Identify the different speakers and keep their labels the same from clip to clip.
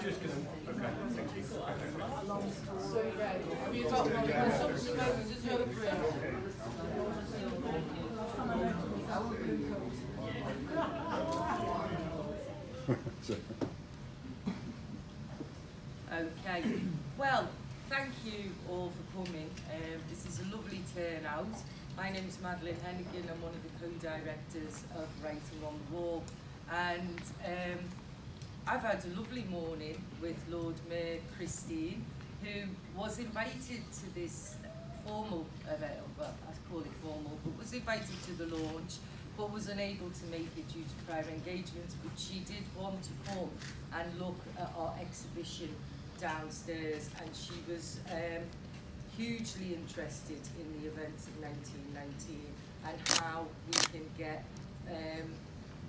Speaker 1: just going to... Okay, thank you.
Speaker 2: So yeah, have you got some smokers as well? Okay, well, thank you all for coming. This is a lovely turnout. My name is Madeline Hennigan. I'm one of the co-directors of Writing on the Wall, and I've had a lovely morning with Lord Mayor Christine, who was invited to this formal event, well, I call it formal, but was invited to the launch, but was unable to make it due to prior engagements, but she did want to come and look at our exhibition downstairs, and she was hugely interested in the events of 1919 and how we can get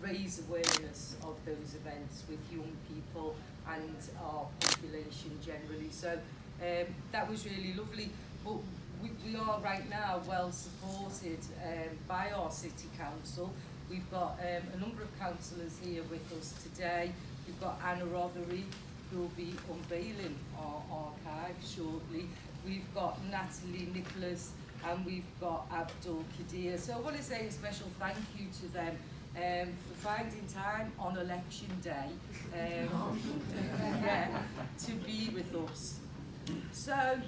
Speaker 2: raise awareness of those events with young people and our population generally. So that was really lovely. But we are right now well supported by our City Council. We've got a number of councillors here with us today. We've got Anna Rothery, who will be unveiling our archive shortly. We've got Natalie Nicholas, and we've got Abdul Kadir. So I want to say a special thank you to them for finding time on election day yeah, to be with us. So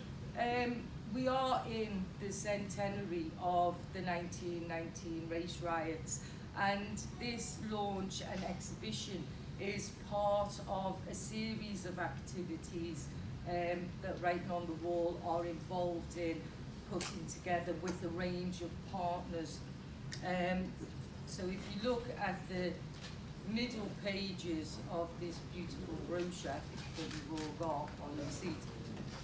Speaker 2: we are in the centenary of the 1919 race riots, and this launch and exhibition is part of a series of activities that Writing on the Wall are involved in putting together with a range of partners. So if you look at the middle pages of this beautiful brochure that you've all got on your seat,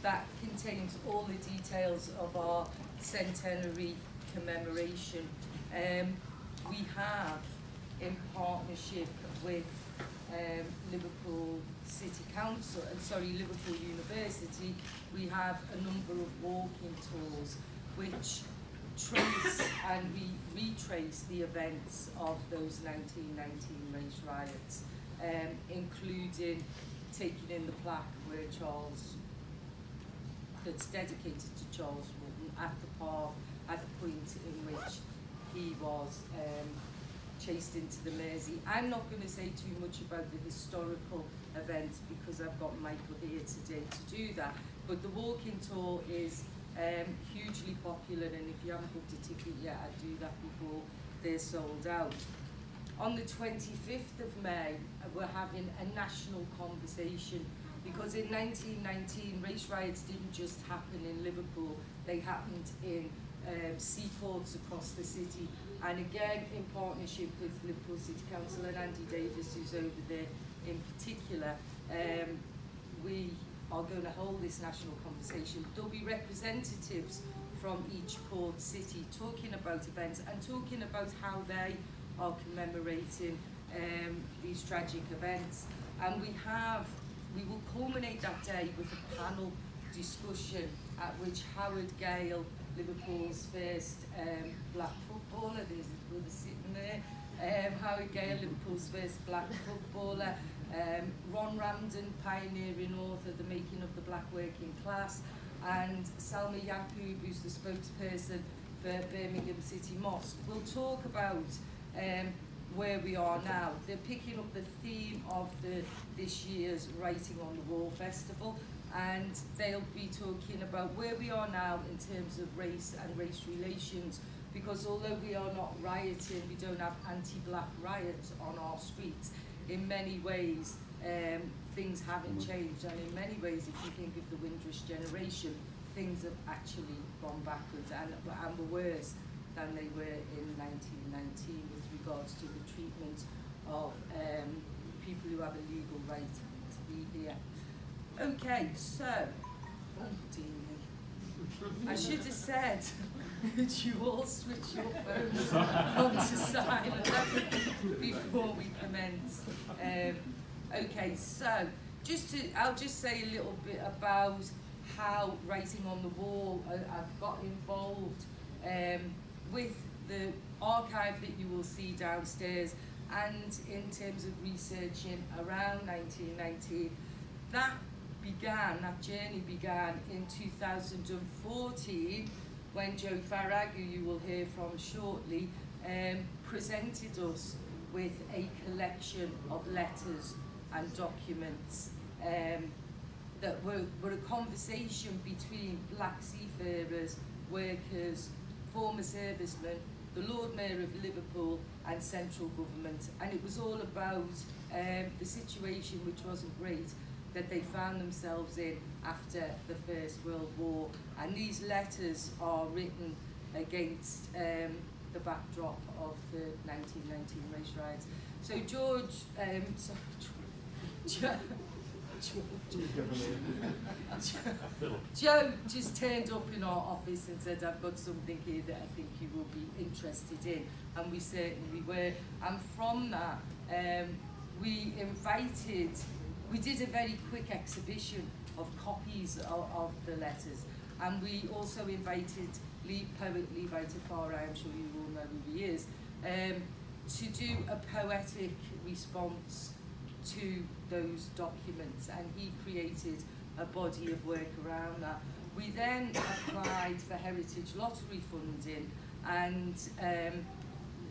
Speaker 2: that contains all the details of our centenary commemoration. We have, in partnership with Liverpool City Council, Liverpool University, we have a number of walking tours which trace and retrace the events of those 1919 race riots, including taking in the plaque where that's dedicated to Charles Wootton at the park, at the point in which he was chased into the Mersey. I'm not going to say too much about the historical events because I've got Michael here today to do that, but the walking tour is hugely popular, and if you haven't booked a ticket yet, I'd do that before they're sold out. On the 25th of May, we're having a national conversation, because in 1919, race riots didn't just happen in Liverpool, they happened in seaports across the city, and again in partnership with Liverpool City Council and Andy Davis, who's over there in particular, we are going to hold this national conversation. There'll be representatives from each port city talking about events and talking about how they are commemorating these tragic events, and we will culminate that day with a panel discussion at which Howard Gale, Liverpool's first black footballer, there's his brother sitting there, Howard Gale, Liverpool's first black footballer, Ron Ramsden, pioneering author, The Making of the Black Working Class, and Salma Yaqub, who's the spokesperson for Birmingham City Mosque, will talk about where we are now. They're picking up the theme of this year's Writing on the Wall Festival, and they'll be talking about where we are now in terms of race and race relations, because although we are not rioting, we don't have anti-black riots on our streets. In many ways, things haven't changed, and in many ways, if you think of the Windrush generation, things have actually gone backwards and were worse than they were in 1919 with regards to the treatment of people who have a legal right to be here. Okay, so, oh dear me, I should have said, could you all switch your phones onto silent before we commence? Okay, so I'll just say a little bit about how Writing on the Wall I've got involved with the archive that you will see downstairs, and in terms of researching around 1919. that journey began in 2014 when Joe Farrag, who you will hear from shortly, presented us with a collection of letters and documents that were a conversation between black seafarers, workers, former servicemen, the Lord Mayor of Liverpool and central government. And it was all about the situation, which wasn't great, that they found themselves in after the First World War. And these letters are written against the backdrop of the 1919 race riots. So Joe just turned up in our office and said, I've got something here that I think you will be interested in, and we certainly were. And from that, we did a very quick exhibition of copies of the letters, and we also invited poet Levi Tafari, I'm sure you all know who he is, to do a poetic response to those documents, and he created a body of work around that. We then applied for Heritage Lottery funding, and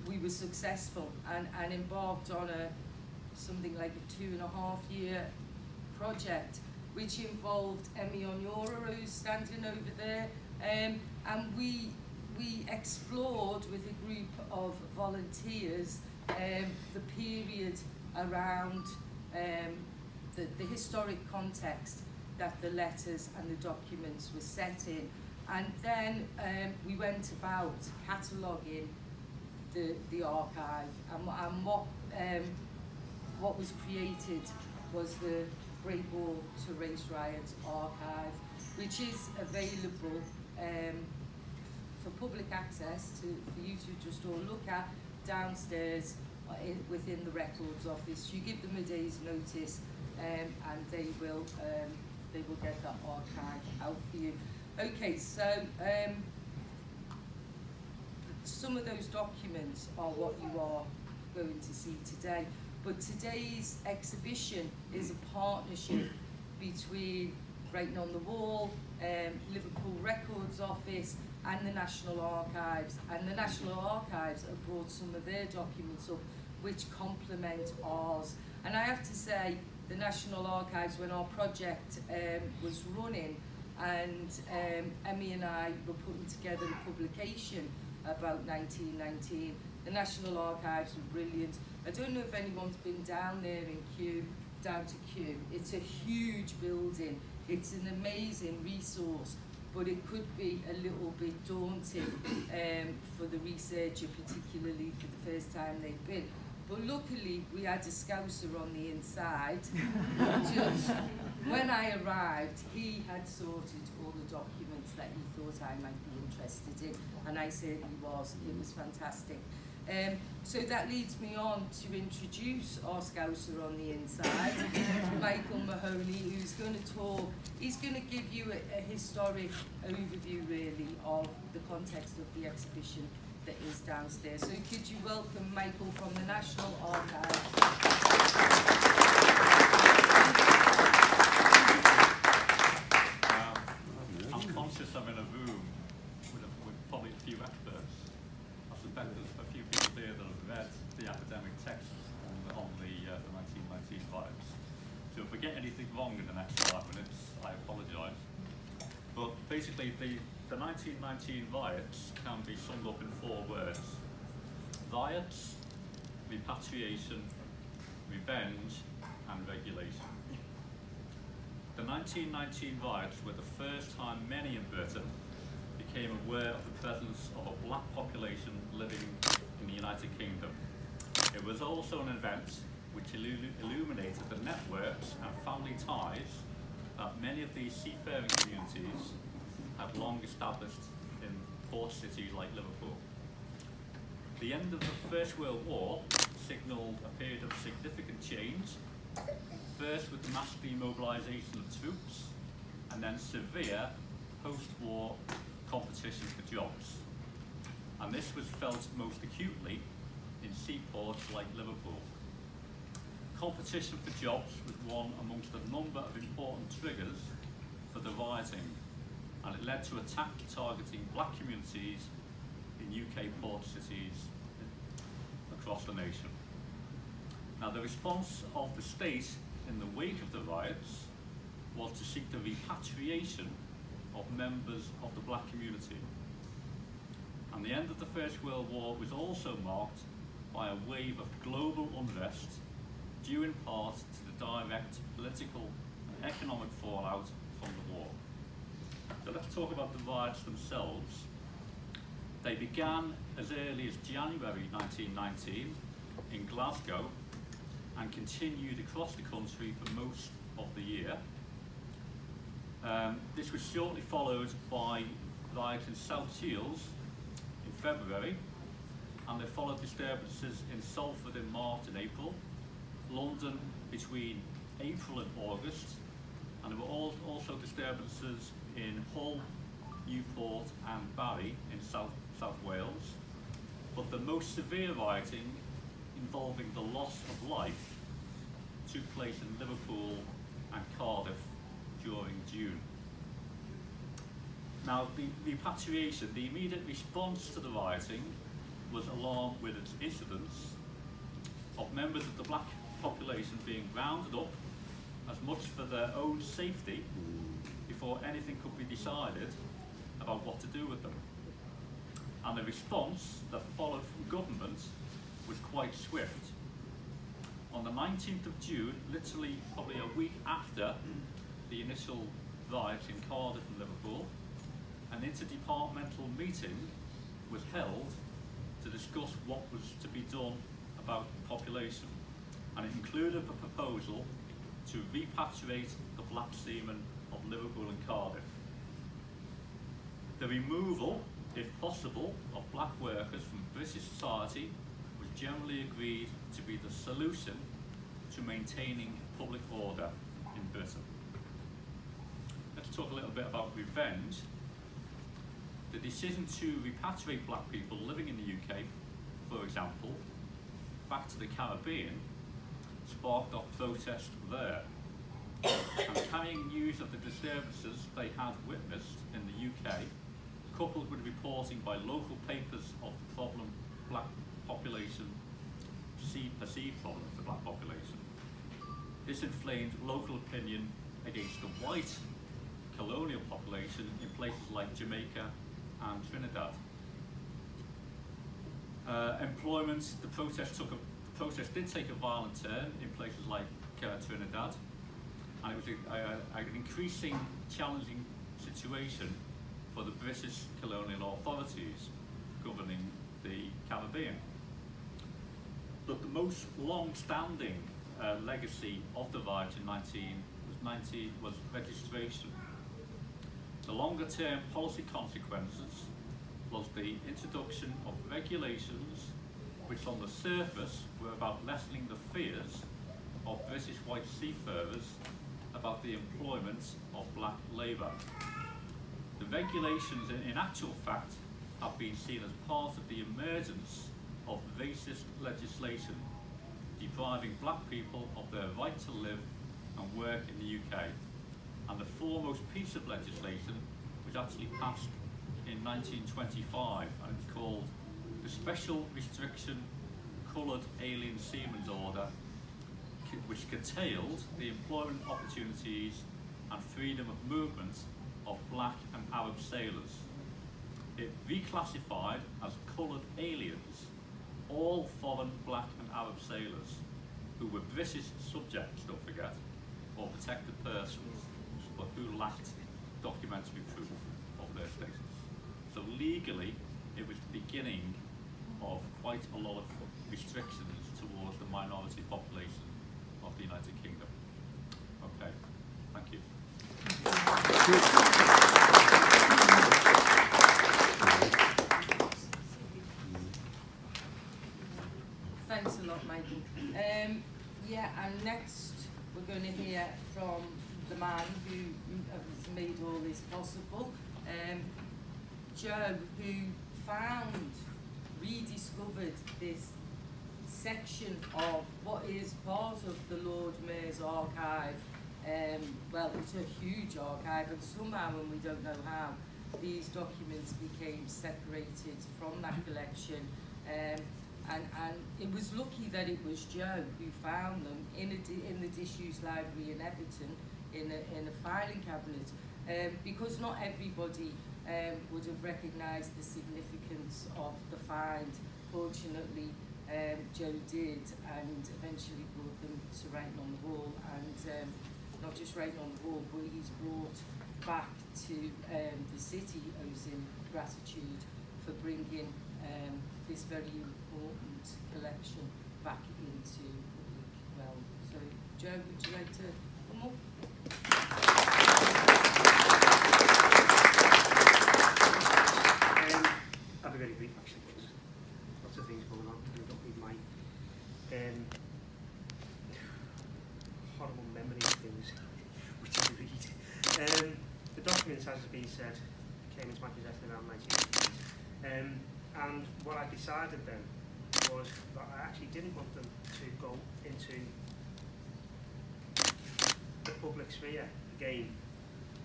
Speaker 2: we were successful and embarked on something like a 2.5-year project, which involved Emmy Onyora, who's standing over there, and we explored with a group of volunteers the period around the historic context that the letters and the documents were set in. And then we went about cataloguing the archive, and what was created was the Great War to Race Riots archive, which is available for public access for you to just all look at downstairs within the records office. You give them a day's notice, and they will get that archive out for you. Okay, so some of those documents are what you are going to see today. But today's exhibition is a partnership between Writing on the Wall, Liverpool Records Office and the National Archives. And the National Archives have brought some of their documents up which complement ours. And I have to say, the National Archives, when our project was running, and Emmy and I were putting together a publication about 1919, the National Archives were brilliant. I don't know if anyone's been down there down to Kew. It's a huge building. It's an amazing resource, but it could be a little bit daunting for the researcher, particularly for the first time they've been. But luckily, we had a Scouser on the inside. Just when I arrived, he had sorted all the documents that he thought I might be interested in, and I certainly was. It was fantastic. So that leads me on to introduce our Scouser on the inside, Michael Mahoney, who's going to talk. He's going to give you a historic overview, really, of the context of the exhibition that is downstairs. So could you welcome Michael from the National Archives?
Speaker 1: I'm conscious I'm in a room with probably a few experts. I suspect there's a few people here that have read the academic texts on the 1919 riots. So if we get anything wrong in the next 5 minutes, I apologise. But basically, the 1919 riots can be summed up in 4 words: riots, repatriation, revenge, and regulation. The 1919 riots were the first time many in Britain became aware of the presence of a black population living in the United Kingdom. It was also an event which illuminated the networks and family ties that many of these seafaring communities had long established in port cities like Liverpool. The end of the First World War signalled a period of significant change, first with the mass demobilisation of troops, and then severe post-war competition for jobs. And this was felt most acutely in seaports like Liverpool. Competition for jobs was one amongst a number of important triggers for the rioting, and it led to attacks targeting black communities in UK port cities across the nation. Now, the response of the state in the wake of the riots was to seek the repatriation of members of the black community. And the end of the First World War was also marked by a wave of global unrest due in part to the direct political and economic fallout from the war. So let's talk about the riots themselves. They began as early as January 1919 in Glasgow and continued across the country for most of the year. This was shortly followed by riots in South Shields in February, and they followed disturbances in Salford in March and April, London between April and August, and there were also disturbances in Hull, Newport and Barry in South Wales. But the most severe rioting, involving the loss of life, took place in Liverpool and Cardiff during June. Now, the repatriation, the immediate response to the rioting was alarm with its incidents of members of the black population being rounded up as much for their own safety before anything could be decided about what to do with them. And the response that followed from government was quite swift. On the 19th of June, literally probably a week after the initial riots in Cardiff and Liverpool, an interdepartmental meeting was held to discuss what was to be done about the population, and it included a proposal to repatriate the black seamen of Liverpool and Cardiff. The removal, if possible, of black workers from British society was generally agreed to be the solution to maintaining public order in Britain. Let's talk a little bit about revenge. The decision to repatriate black people living in the UK, for example, back to the Caribbean, sparked off protest there. And carrying news of the disturbances they had witnessed in the UK, coupled with reporting by local papers of the problem black population, perceived problem of the black population, this inflamed local opinion against the white colonial population in places like Jamaica and Trinidad. Employment, the protest did take a violent turn in places like Trinidad, and it was an increasing challenging situation for the British colonial authorities governing the Caribbean. But the most long-standing legacy of the riot in 19 was registration. The longer-term policy consequences was the introduction of regulations which on the surface were about lessening the fears of British white seafarers about the employment of black labour. The regulations in actual fact have been seen as part of the emergence of racist legislation depriving black people of their right to live and work in the UK. And the foremost piece of legislation was actually passed in 1925, and it's called the Special Restriction Coloured Alien Seamen's Order, which curtailed the employment opportunities and freedom of movement of black and Arab sailors. It reclassified as coloured aliens all foreign black and Arab sailors who were British subjects, don't forget, or protected persons, but who lacked documentary proof of their status. So legally, it was the beginning of quite a lot of restrictions towards the minority population of the United Kingdom. Okay, thank you.
Speaker 2: Thanks a lot, Michael. Yeah, and next we're going to hear from the man who has made all this possible, Joe, who rediscovered this section of what is part of the Lord Mayor's archive. Well, it's a huge archive, and somehow, and we don't know how, these documents became separated from that collection. And it was lucky that it was Joe who found them in the disused library in Everton, in a filing cabinet, because not everybody would have recognised the significance of the find. Fortunately, Joe did, and eventually brought them to writing on the wall, and not just writing on the wall, but he's brought back to the city, owes him gratitude for bringing this very important collection back into public realm. So, Joe, would you like to come up?
Speaker 3: I'll be very brief actually, because lots of things going on, and I don't need my horrible memory of things which I read. The documents, as has been said, came into my possession around 1980s. And what I decided then was that I actually didn't want them to go into the public sphere again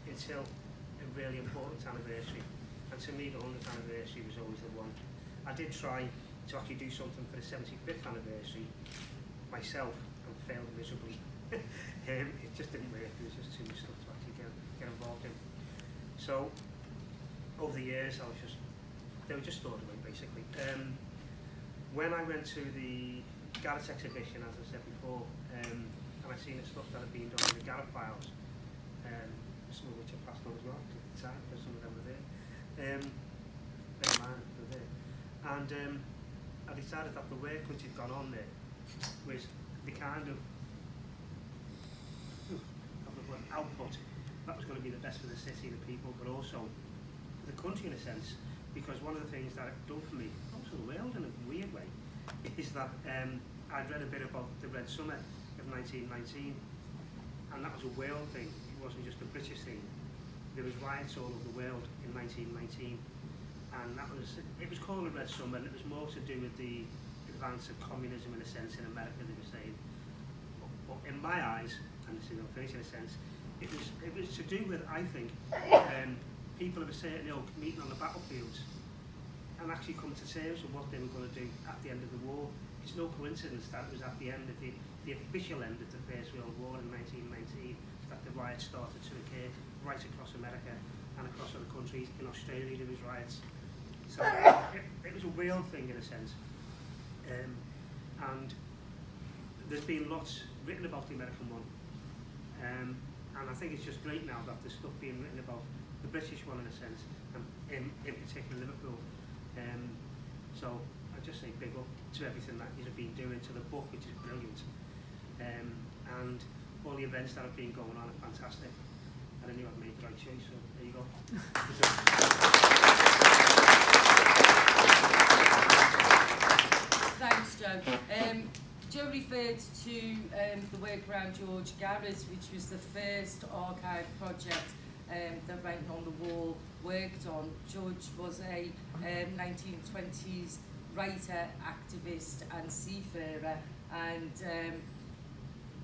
Speaker 3: until a really important anniversary. And to me, the 100th anniversary was always the one. I did try to actually do something for the 75th anniversary myself and failed miserably. It just didn't work. There was just too much stuff to actually get involved in. So over the years, they were just stored away basically. When I went to the Garrett exhibition, as I said before, and I seen the stuff that had been done in the Garrett files, some of which I passed on as well at the time, because some of them were there. Never mind, they were there. And I decided that the work which had gone on there was the kind of output that was going to be the best for the city, the people, but also the country in a sense, because one of the things that it done for me, also the world in a weird way, is that I'd read a bit about the Red Summer of 1919, and that was a world thing. It wasn't just a British thing. There was riots all over the world in 1919, and it was called the Red Summer, and it was more to do with the advance of communism in a sense in America, they were saying. But in my eyes, and this is going to finish in a sense, it was to do with, I think, people of a certain ilk meeting on the battlefields and actually coming to terms with what they were going to do at the end of the war. It's no coincidence that it was at the end of the official end of the First World War in 1919 that the riots started to occur right across America and across other countries. In Australia there was riots. So it was a real thing in a sense. And there's been lots written about the American one. And I think it's just great now that there's stuff being written about the British one in a sense, and in particular Liverpool. So I just say big up to everything that you've been doing, to the book, which is brilliant, and all the events that have been going on are fantastic. And I knew I'd made the right choice, so there you go.
Speaker 2: Thanks, Joe. Joe referred to the work around George Garrett, which was the first archive project that Writing on the Wall worked on. George was a 1920s writer, activist and seafarer, and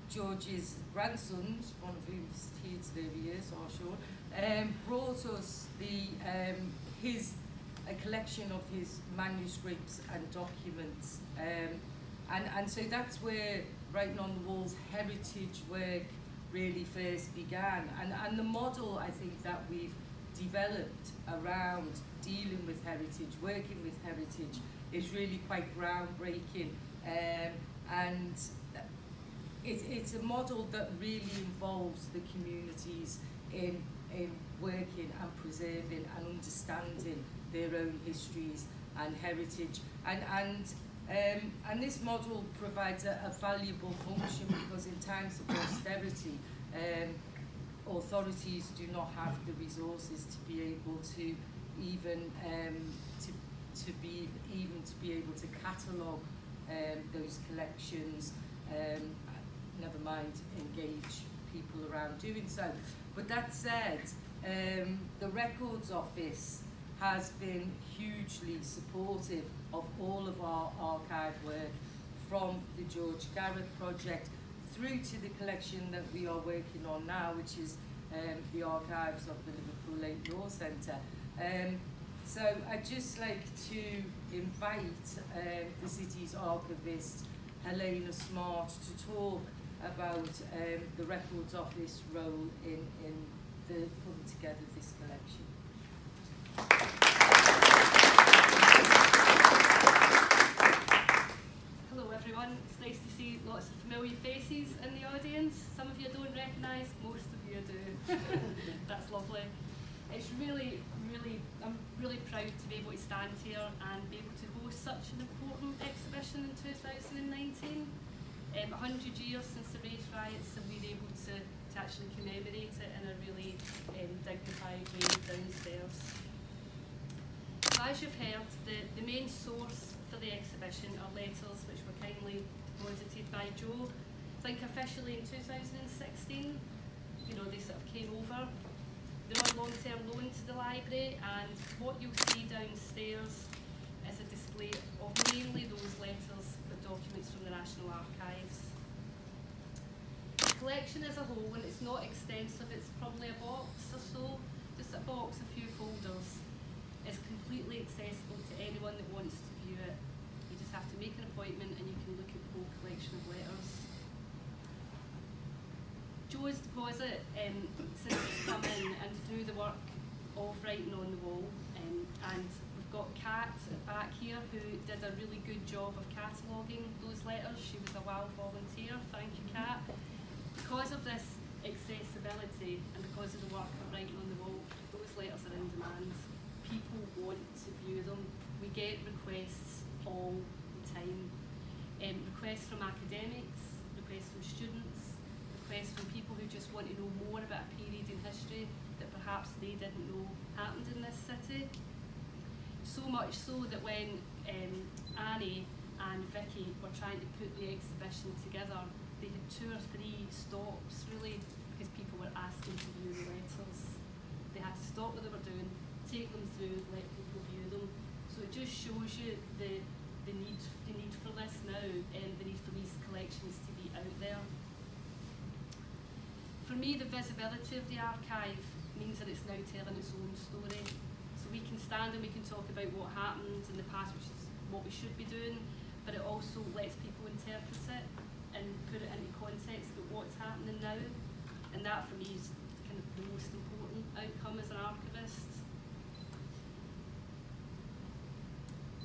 Speaker 2: George's grandsons, one of whom's here today, he is, Sean, brought us a collection of his manuscripts and documents. And so that's where Writing on the Wall's heritage work really first began. And the model, I think, that we've developed around dealing with heritage, working with heritage, is really quite groundbreaking. And it's a model that really involves the communities in working and preserving and understanding their own histories and heritage. And this model provides a valuable function, because in times of austerity, authorities do not have the resources to be able to even to be able to catalogue those collections, never mind engage people around doing so. But that said, the Records Office has been hugely supportive of all of our archive work from the George Garrett project through to the collection that we are working on now, which is the archives of the Liverpool Law Centre. So I'd just like to invite the city's archivist, Helena Smart, to talk about the Records Office role in the putting together this collection.
Speaker 4: Hello everyone, it's nice to see lots of familiar faces in the audience. Some of you I don't recognise, most of you I do. That's lovely. It's really, I'm really proud to be able to stand here and be able to host such an important exhibition in 2019. 100 years since the race riots, and we're able to actually commemorate it in a really dignified way downstairs. So as you've heard, the main source for the exhibition are letters which were kindly deposited by Joe. I think officially in 2016, you know, they sort of came over. They're on long-term loan to the library, and what you'll see downstairs is a display of mainly those letters but documents from the National Archives. The collection as a whole, and it's not extensive, it's probably a box or so, just a box, a few folders, is completely accessible to anyone that wants to view it. You just have to make an appointment and you can look at the whole collection of letters. Joe's deposit, since it's come in and through the work of writing on the wall, and we've got Kat back here who did a really good job of cataloguing those letters. She was a WOW volunteer, thank you Kat. Because of this accessibility and because of the work of writing on the wall, those letters are in demand. People want to view them. We get requests all the time. Requests from academics, requests from students, requests from people who just want to know more about a period in history that perhaps they didn't know happened in this city. So much so that when Annie and Vicky were trying to put the exhibition together, they had 2 or 3 stops really because people were asking to view the letters. They had to stop what they were doing, take them through, let people view them. So it just shows you the need for this now, and the need for these collections to be out there. For me, the visibility of the archive means that it's now telling its own story. So we can stand and we can talk about what happened in the past, which is what we should be doing, but it also lets people interpret it and put it into context of what's happening now. And that for me is kind of the most important outcome as an archivist.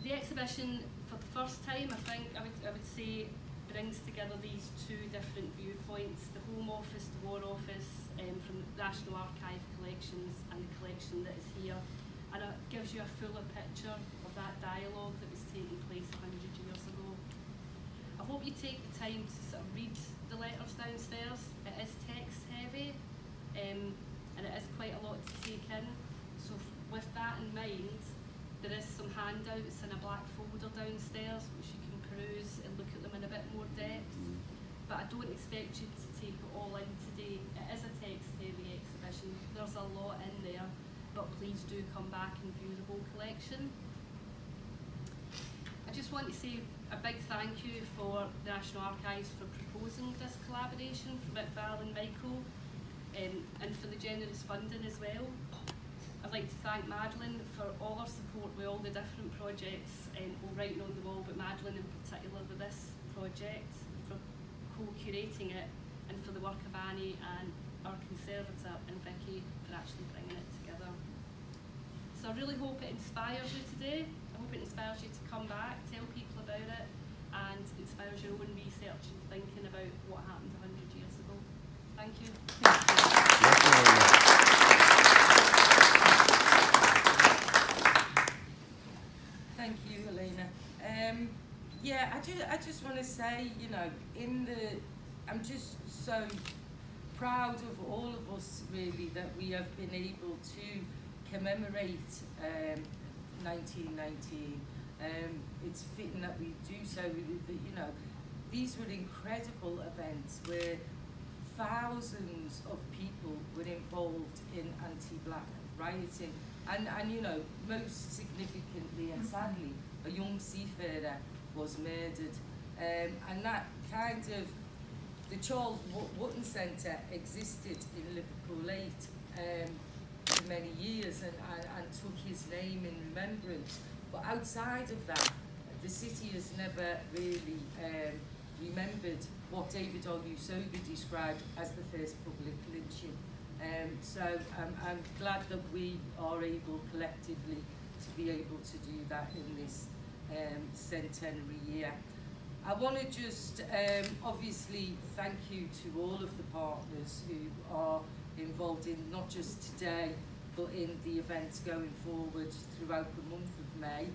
Speaker 4: The exhibition, for the first time, I think I would say, brings together these 2 different viewpoints: the Home Office, the War Office, from the National Archive collections, and the collection that is here. And it gives you a fuller picture of that dialogue that was taking place 100 years ago. I hope you take the time to sort of read the letters downstairs. It is text heavy, and it is quite a lot to take in. So with that in mind, there is some handouts in a black folder downstairs which you can peruse and look at them in a bit more depth. But I don't expect you to take it all in today. It is a text-heavy exhibition. There's a lot in there, but please do come back and view the whole collection. I just want to say a big thank you for the National Archives for proposing this collaboration from Iqbal and Michael, and for the generous funding as well. I'd like to thank Madeline for all her support with all the different projects, all writing on the wall, but Madeline in particular with this project, for co-curating it, and for the work of Annie and our conservator and Vicky for actually bringing it together. So I really hope it inspires you today. I hope it inspires you to come back, tell people about it, and inspires your own research and thinking about what happened 100 years ago. Thank you.
Speaker 2: Thank you, Helena. Yeah, I just want to say, you know, I'm just so proud of all of us really that we have been able to commemorate 1919. It's fitting that we do so. You know, these were incredible events where thousands of people were involved in anti-black rioting, and you know, most significantly and sadly, a young seafarer was murdered And that kind of, the Charles Wotton Centre existed in Liverpool 8 for many years and took his name in remembrance. But outside of that, the city has never really remembered what David Olusoga described as the first public lynching. So I'm glad that we are able collectively to be able to do that in this centenary year. I want to just obviously thank you to all of the partners who are involved in not just today but in the events going forward throughout the month of May.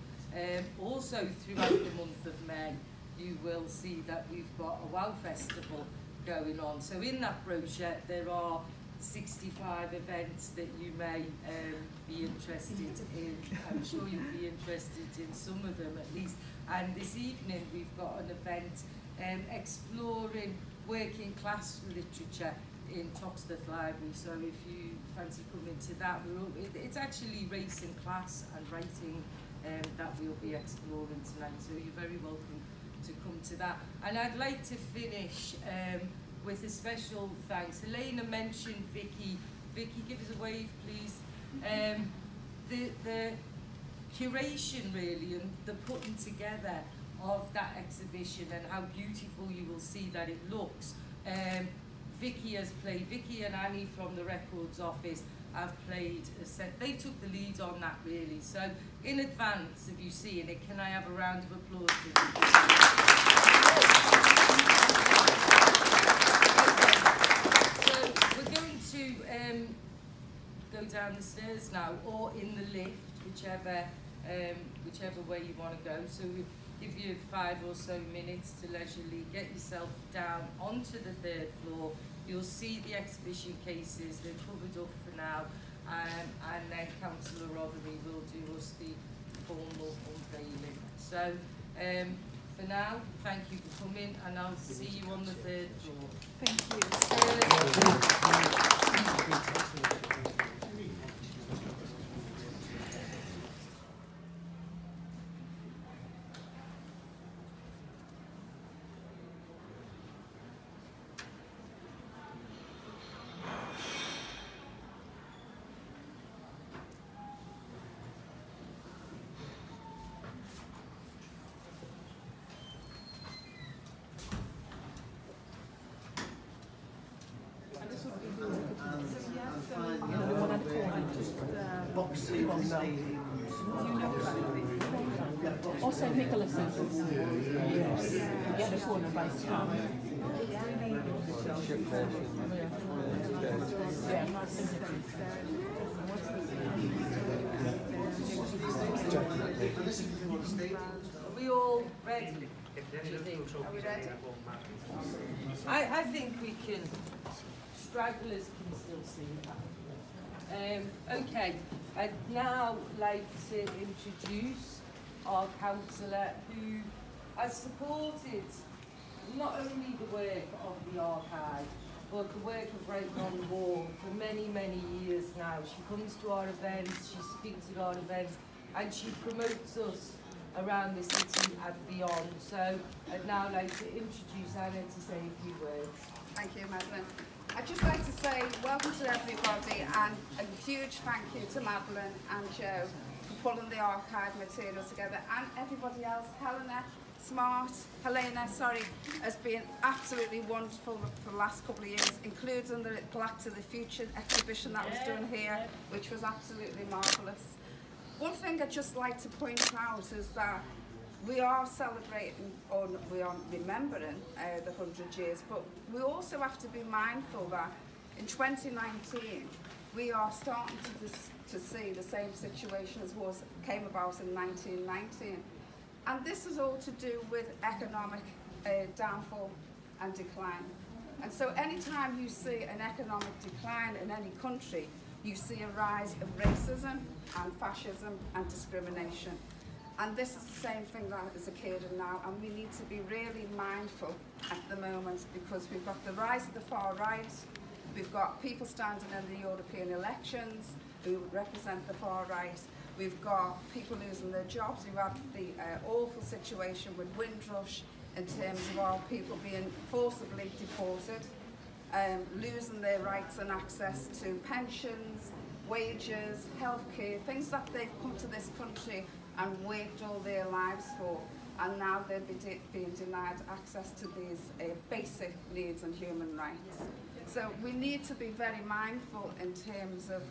Speaker 2: Also throughout the month of May you will see that we've got a WOW Festival going on. So in that brochure there are 65 events that you may be interested in. I'm sure you'll be interested in some of them at least. And this evening we've got an event exploring working class literature in Toxteth Library. So if you fancy coming to that, it's actually race and class and writing that we'll be exploring tonight. So you're very welcome to come to that. And I'd like to finish with a special thanks. Helena mentioned Vicky. Vicky, give us a wave, please. The curation really and the putting together of that exhibition and how beautiful you will see that it looks. Vicky has played, Vicky and Annie from the Records Office have played a set. They took the lead on that really. So in advance of you seeing it, can I have a round of applause for Vicky? So we're going to go down the stairs now, or in the lift, whichever way you want to go. So we give you 5 or so minutes to leisurely get yourself down onto the 3rd floor. You'll see the exhibition cases, they're covered up for now, and then Councillor Rotherby will do us the formal unveiling. So for now, thank you for coming, and I'll see you on the 3rd floor.
Speaker 5: Thank you.
Speaker 6: Or St. Nicholas's. The other corner by Town.
Speaker 2: Are we all ready? Are we ready? I think we can, stragglers can still see that. Okay, I'd now like to introduce our councillor who has supported not only the work of the archive, but the work of Writing on the Wall for many, many years now. She comes to our events, she speaks at our events, and she promotes us around the city and beyond. So I'd now like to introduce Anna to say a few words.
Speaker 7: Thank you, Madeline. I'd just like to say welcome to everybody and a huge thank you to Madeline and Joe for pulling the archive material together, and everybody else. Helena, has been absolutely wonderful for the last couple of years, including the Black to the Future exhibition that was done here, which was absolutely marvellous. One thing I'd just like to point out is that we are celebrating, or we are remembering the 100 years, but we also have to be mindful that in 2019 we are starting to see the same situation as came about in 1919. And this is all to do with economic downfall and decline. And so anytime you see an economic decline in any country, you see a rise of racism and fascism and discrimination. And this is the same thing that is occurring now, and we need to be really mindful at the moment, because we've got the rise of the far right, we've got people standing in the European elections who represent the far right, we've got people losing their jobs, we've had the awful situation with Windrush in terms of our people being forcibly deported, losing their rights and access to pensions, wages, healthcare, things that they've come to this country and worked all their lives for, and now they're being denied access to these basic needs and human rights. So we need to be very mindful in terms of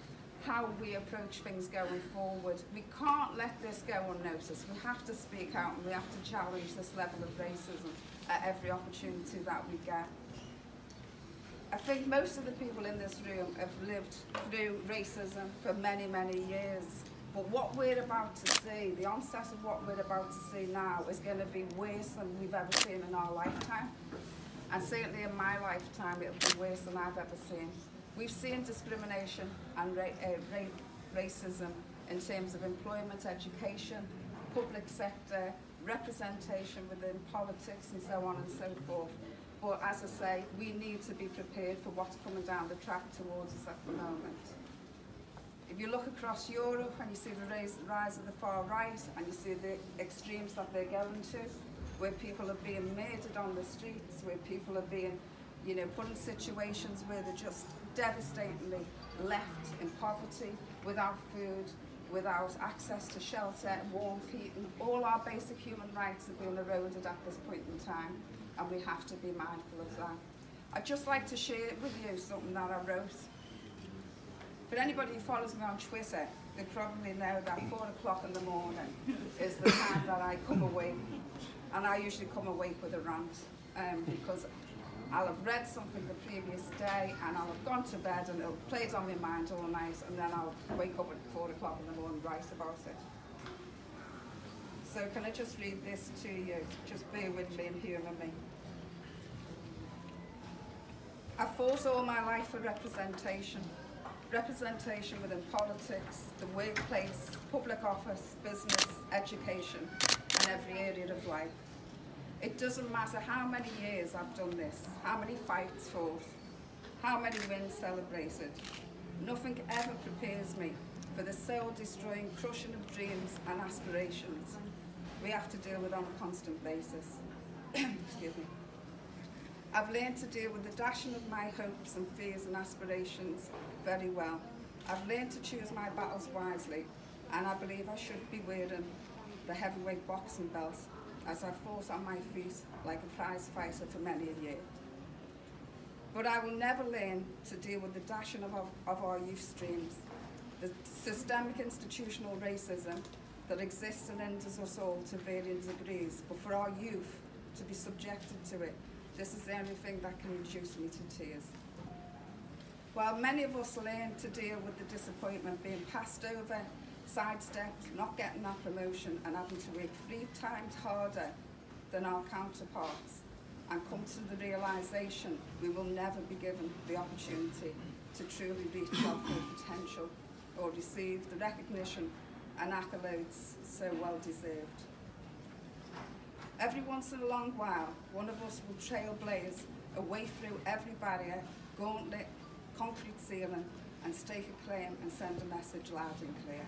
Speaker 7: how we approach things going forward. We can't let this go unnoticed. We have to speak out and we have to challenge this level of racism at every opportunity that we get. I think most of the people in this room have lived through racism for many, many years. But what we're about to see, the onset of what we're about to see now, is going to be worse than we've ever seen in our lifetime. And certainly in my lifetime, it'll be worse than I've ever seen. We've seen discrimination and racism in terms of employment, education, public sector, representation within politics, and so on and so forth. But as I say, we need to be prepared for what's coming down the track towards us at the moment. If you look across Europe and you see the rise of the far right and you see the extremes that they're going to, where people are being murdered on the streets, where people are being, put in situations where they're just devastatingly left in poverty, without food, without access to shelter, warmth, heating. All our basic human rights are being eroded at this point in time, and we have to be mindful of that. I'd just like to share with you something that I wrote. For anybody who follows me on Twitter, they probably know that 4 o'clock in the morning is the time that I come awake. And I usually come awake with a rant, because I'll have read something the previous day and I'll have gone to bed and it'll play on my mind all night, and then I'll wake up at 4 o'clock in the morning and write about it. So can I just read this to you? Just bear with me and humour me. I've fought all my life for representation. Representation within politics, the workplace, public office, business, education, and every area of life. It doesn't matter how many years I've done this, how many fights fought, how many wins celebrated. Nothing ever prepares me for the soul-destroying crushing of dreams and aspirations we have to deal with on a constant basis. Excuse me. I've learned to deal with the dashing of my hopes and fears and aspirations very well. I've learned to choose my battles wisely, and I believe I should be wearing the heavyweight boxing belt as I fought on my feet like a prize fighter for many a year. But I will never learn to deal with the dashing of our youth streams, the systemic institutional racism that exists and hinders us all to varying degrees, but for our youth to be subjected to it, this is the only thing that can reduce me to tears. While many of us learn to deal with the disappointment being passed over, sidestepped, not getting that promotion, and having to work 3 times harder than our counterparts, and come to the realisation we will never be given the opportunity to truly reach our full potential or receive the recognition and accolades so well deserved. Every once in a long while, one of us will trailblaze a way through every barrier, gauntlet, concrete ceiling, and stake a claim and send a message loud and clear.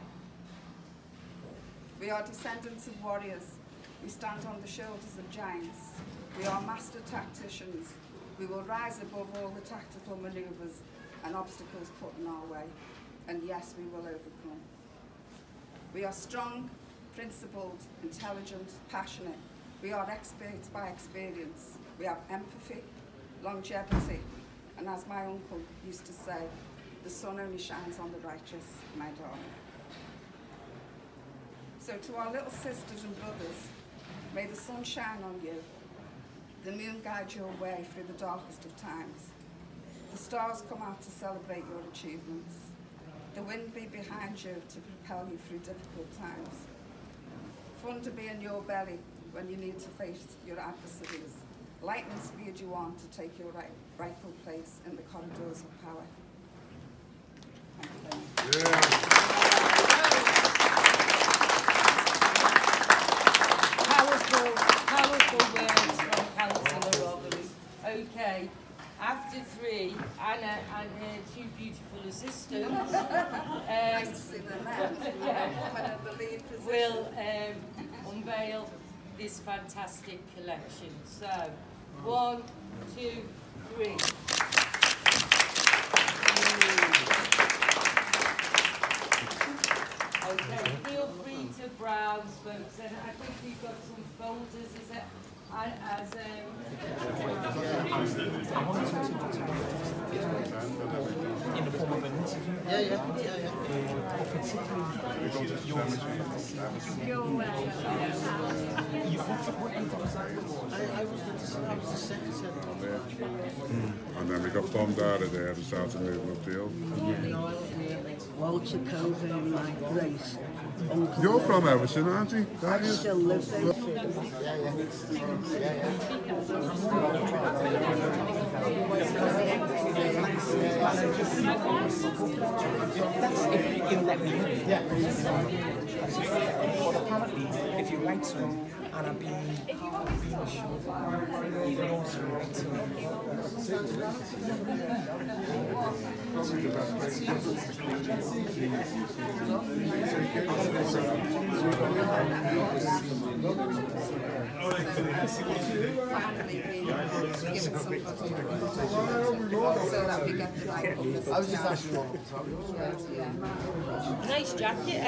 Speaker 7: We are descendants of warriors. We stand on the shoulders of giants. We are master tacticians. We will rise above all the tactical manoeuvres and obstacles put in our way. And yes, we will overcome. We are strong, principled, intelligent, passionate. We are experts by experience. We have empathy, longevity, and as my uncle used to say, the sun only shines on the righteous, my darling. So to our little sisters and brothers, may the sun shine on you, the moon guide your way through the darkest of times. The stars come out to celebrate your achievements. The wind be behind you to propel you through difficult times. Thunder be in your belly when you need to face your adversaries. Lightning speed you on to take your rightful place in the corridors of power. Thank you very much.
Speaker 2: Powerful words from Councillor Robbins. Okay, after 3, Anna and her 2 beautiful assistants
Speaker 7: Nice to see them there.
Speaker 2: yeah,
Speaker 7: Woman in the lead position.
Speaker 2: will unveil this fantastic collection. So, 1, 2, 3. Okay, feel free to browse, folks, and I think we've got some folders, is it? As
Speaker 5: in the form of an interview. I was the secretary.
Speaker 8: And then we got bombed out of there and started moving upfield.
Speaker 9: Walter Cover and my Grace. Uncle
Speaker 8: You're from Everton, aren't you?
Speaker 9: I still live there.
Speaker 5: That's if you let me in. Yeah. But apparently, if you write some, and I've been assured, you can also write some.
Speaker 7: So that we get the right.
Speaker 9: I was just asking one.
Speaker 2: nice jacket.